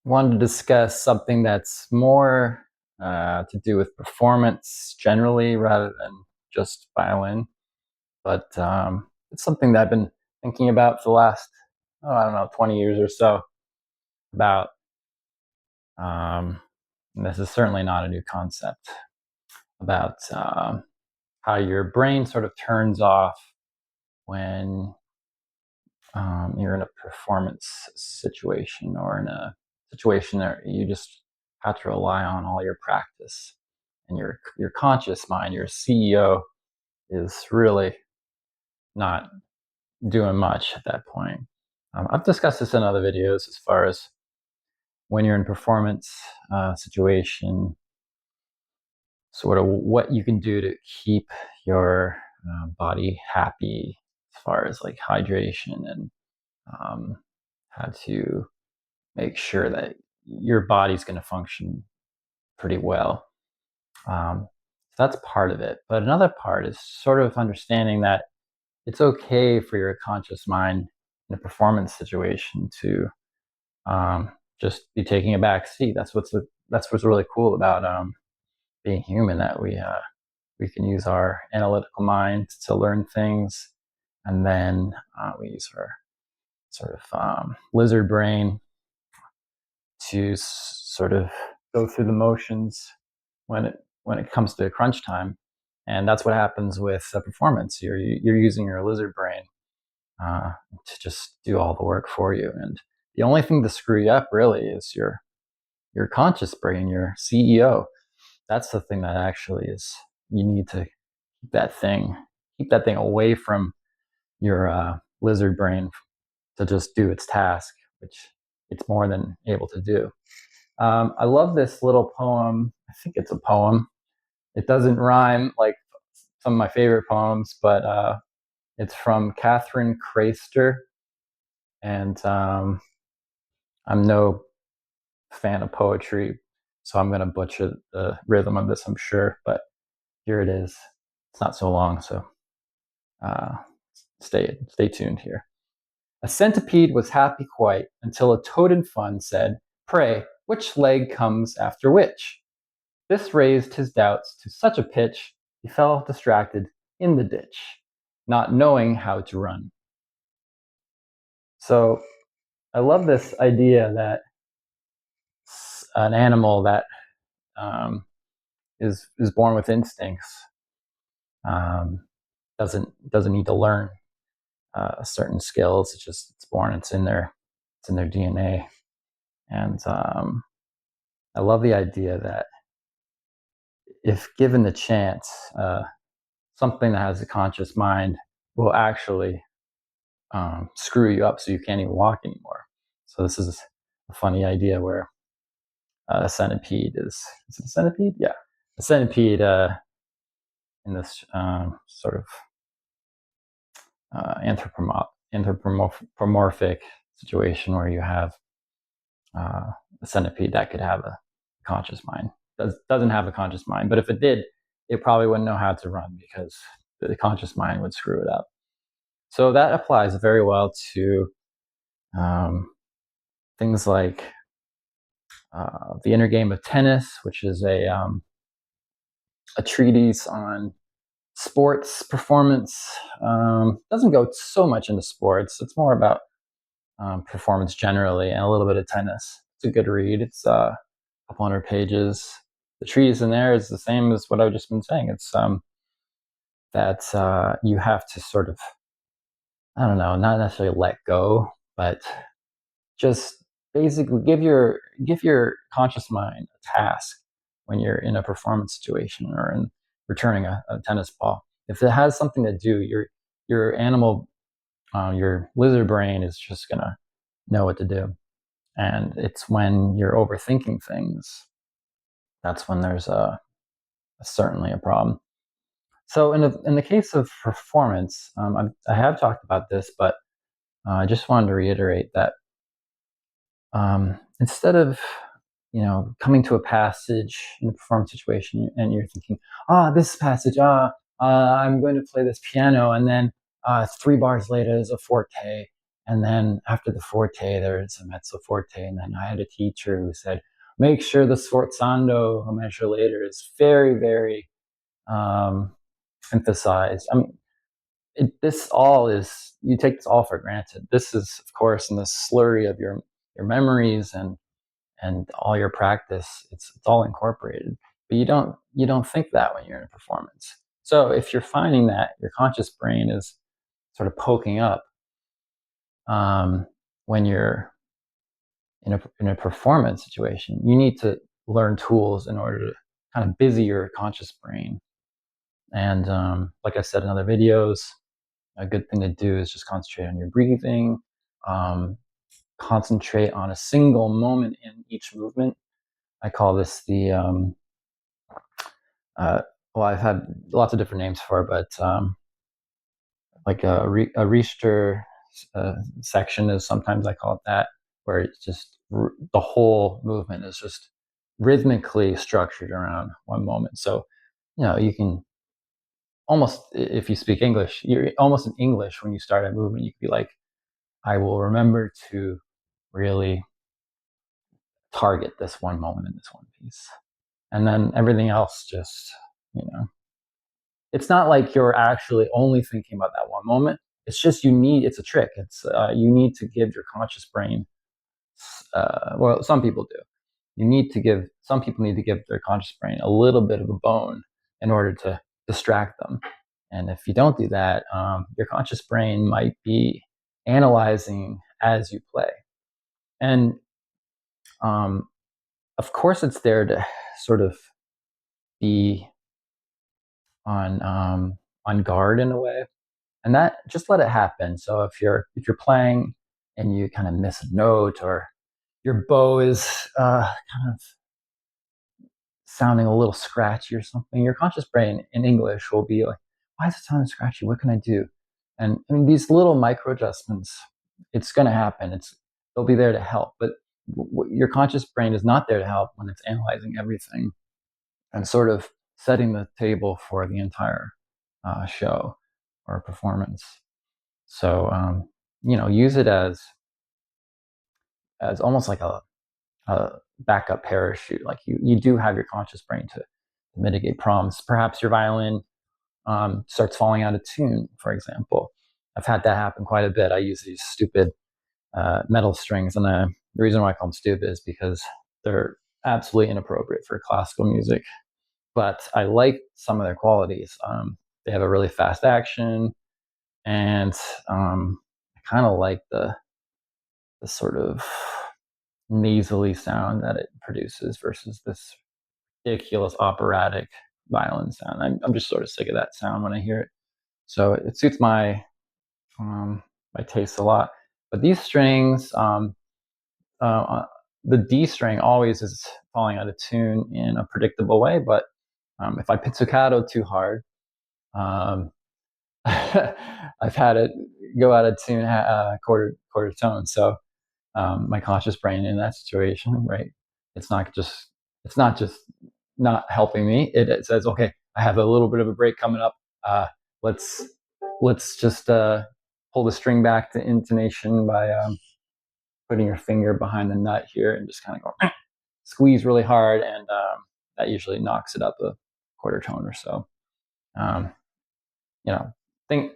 Wanted to discuss something that's more to do with performance generally rather than just violin. But it's something that I've been thinking about for the last, I don't know, 20 years or so about. Um, and this is certainly not a new concept about how your brain sort of turns off when you're in a performance situation or in a situation that you just have to rely on all your practice, and your conscious mind, your CEO, is really not doing much at that point. I've discussed this in other videos as far as when you're in a performance situation, sort of what you can do to keep your body happy as far as like hydration and um, how to make sure that your body's going to function pretty well. So that's part of it. But another part is sort of understanding that it's okay for your conscious mind in a performance situation to just be taking a back seat. That's what's really cool about being human. That we can use our analytical mind to learn things, and then we use our sort of lizard brain to sort of go through the motions when it comes to crunch time. And that's what happens with a performance. You're using your lizard brain to just do all the work for you. And the only thing to screw you up really is your conscious brain, your CEO. That's the thing that actually is, you need to keep that thing away from your lizard brain to just do its task, which it's more than able to do. I love this little poem. I think it's a poem. It doesn't rhyme like some of my favorite poems, but it's from Catherine Craister, and I'm no fan of poetry, so I'm going to butcher the rhythm of this, I'm sure, but here it is. It's not so long, so uh, stay tuned here. A centipede was happy quite until a toad in fun said, "Pray, which leg comes after which?" This raised his doubts to such a pitch, he fell distracted in the ditch, not knowing how to run. So I love this idea that an animal that um, is born with instincts um, doesn't need to learn certain skills. It's born. It's in their DNA. And I love the idea that if given the chance, something that has a conscious mind will actually screw you up so you can't even walk anymore. So this is a funny idea where a centipede is it a centipede? Yeah, a centipede in this sort of anthropomorphic situation where you have a centipede that could have a conscious mind. Doesn't have a conscious mind, but if it did, it probably wouldn't know how to run because the conscious mind would screw it up. So that applies very well to um, things like the inner game of tennis, which is a treatise on sports performance. Doesn't go so much into sports. It's more about performance generally and a little bit of tennis. It's a good read. It's a couple hundred pages. The treatise in there is the same as what I've just been saying. It's that you have to sort of, I don't know, not necessarily let go, but just basically give your conscious mind a task when you're in a performance situation or in returning a tennis ball. If it has something to do, your animal, your lizard brain is just gonna know what to do. And it's when you're overthinking things that's when there's certainly a problem. So in the case of performance, I have talked about this, but I just wanted to reiterate that instead of coming to a passage in a performance situation and you're thinking, this passage, I'm going to play this piano, and then 3 bars later is a forte, And then after the forte, there's a mezzo forte. And then I had a teacher who said, make sure the sforzando measure later is very, very um, emphasized. I mean, this all is, you take this all for granted. This is, of course, in the slurry of your memories and all your practice. It's all incorporated, but you don't think that when you're in a performance. So if you're finding that your conscious brain is sort of poking up when you're in a performance situation, you need to learn tools in order to kind of busy your conscious brain. And like I said in other videos, a good thing to do is just concentrate on your breathing, um, concentrate on a single moment in each movement. I call this the uh, well, I've had lots of different names for it, but like a Richter section is sometimes I call it that, where it's just the whole movement is just rhythmically structured around one moment. So, you can almost, if you speak English, you're almost in English when you start a movement. You could be like, I will remember to really target this one moment in this one piece. And then everything else just, you know, it's not like you're actually only thinking about that one moment. It's just it's a trick. It's you need to give your conscious brain, well, some people do. Some people need to give their conscious brain a little bit of a bone in order to distract them. And if you don't do that, your conscious brain might be analyzing as you play. And of course, it's there to sort of be on guard in a way, and that, just let it happen. So if you're playing and you kind of miss a note, or your bow is kind of sounding a little scratchy or something, your conscious brain in English will be like, why is it sounding scratchy? What can I do? And I mean, these little micro adjustments, it's going to happen. They'll be there to help, but your conscious brain is not there to help when it's analyzing everything and sort of setting the table for the entire show or performance. So use it as almost like a backup parachute. Like you do have your conscious brain to mitigate problems. Perhaps your violin starts falling out of tune, for example. I've had that happen quite a bit. I use these stupid metal strings, and the reason why I call them stupid is because they're absolutely inappropriate for classical music. But I like some of their qualities. They have a really fast action, and I kind of like the sort of nasally sound that it produces versus this ridiculous operatic violin sound. I'm just sort of sick of that sound when I hear it. So it suits my taste a lot. But these strings, the D string always is falling out of tune in a predictable way. But if I pizzicato too hard, um, I've had it go out of tune, quarter tone. So my conscious brain in that situation, right? It's not just it's not just not helping me. It says, okay, I have a little bit of a break coming up. Let's let's just pull the string back to intonation by putting your finger behind the nut here and just kind of go squeeze really hard, and that usually knocks it up a quarter tone or so. Um, think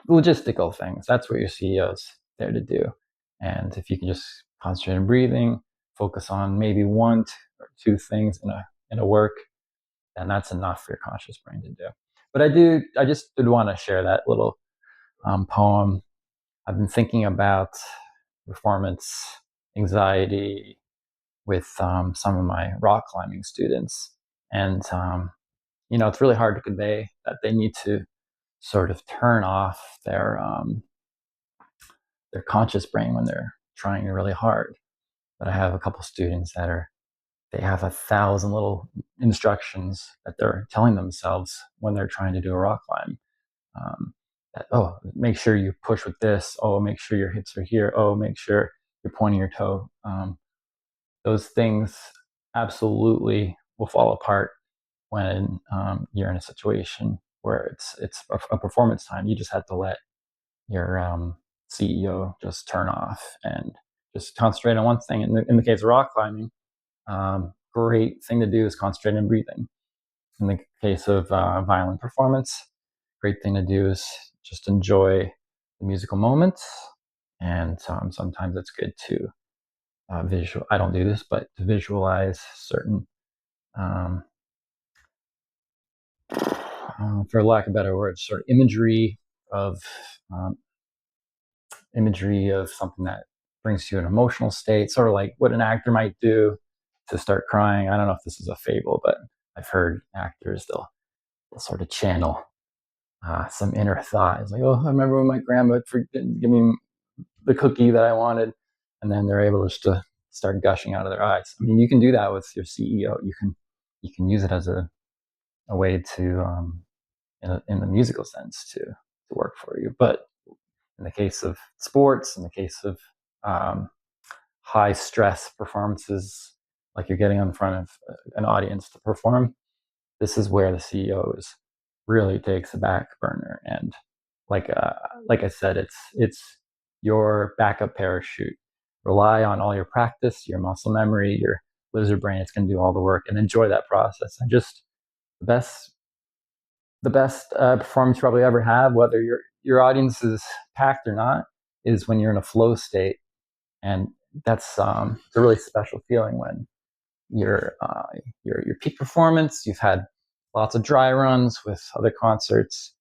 logistical things. That's what your CEO's there to do. And if you can just concentrate on breathing, focus on maybe one or two things in a work, then that's enough for your conscious brain to do. But I just did want to share that little poem. I've been thinking about performance anxiety with some of my rock climbing students, and it's really hard to convey that they need to sort of turn off their conscious brain when they're trying really hard. But I have a couple students they have 1,000 little instructions that they're telling themselves when they're trying to do a rock climb. Make sure you push with this. Oh, make sure your hips are here. Oh, make sure you're pointing your toe. Those things absolutely will fall apart when you're in a situation where it's a performance time. You just have to let your CEO, just turn off and just concentrate on one thing. In the case of rock climbing, great thing to do is concentrate on breathing. In the case of violin performance, great thing to do is just enjoy the musical moments. And sometimes it's good to visual. I don't do this, but to visualize certain, um, for lack of better words, sort of of um, imagery of something that brings you an emotional state, sort of like what an actor might do to start crying. I don't know if this is a fable, but I've heard actors they'll sort of channel some inner thought. It's like, oh, I remember when my grandma give me the cookie that I wanted, and then they're able just to start gushing out of their eyes. I mean, you can do that with your CEO. You can use it as a way to in the musical sense to work for you. But in the case of sports, in the case of um, high stress performances, like you're getting in front of an audience to perform, this is where the CEO really takes a back burner. And like like I said, it's your backup parachute. Rely on all your practice, your muscle memory, your lizard brain. It's going to do all the work, and enjoy that process. And just the best the best performance you probably ever have, whether your audience is packed or not, is when you're in a flow state, and that's it's a really special feeling when your peak performance. You've had lots of dry runs with other concerts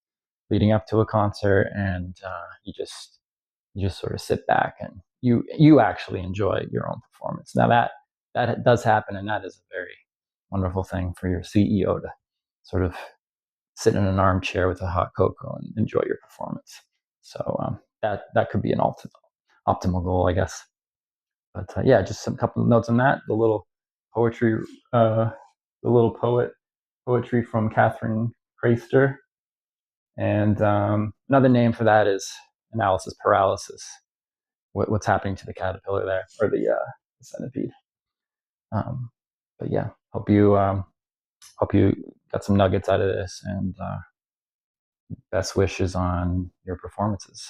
leading up to a concert, and you just sort of sit back and you actually enjoy your own performance. Now that does happen, and that is a very wonderful thing for your CEO to sort of sit in an armchair with a hot cocoa and enjoy your performance. So that could be an optimal goal, I guess. But yeah, just some couple of notes on that. Poetry, uh, the little poetry from Catherine Creister, and another name for that is analysis paralysis. What's happening to the caterpillar there, or the centipede? Um, but yeah, hope you got some nuggets out of this, and best wishes on your performances.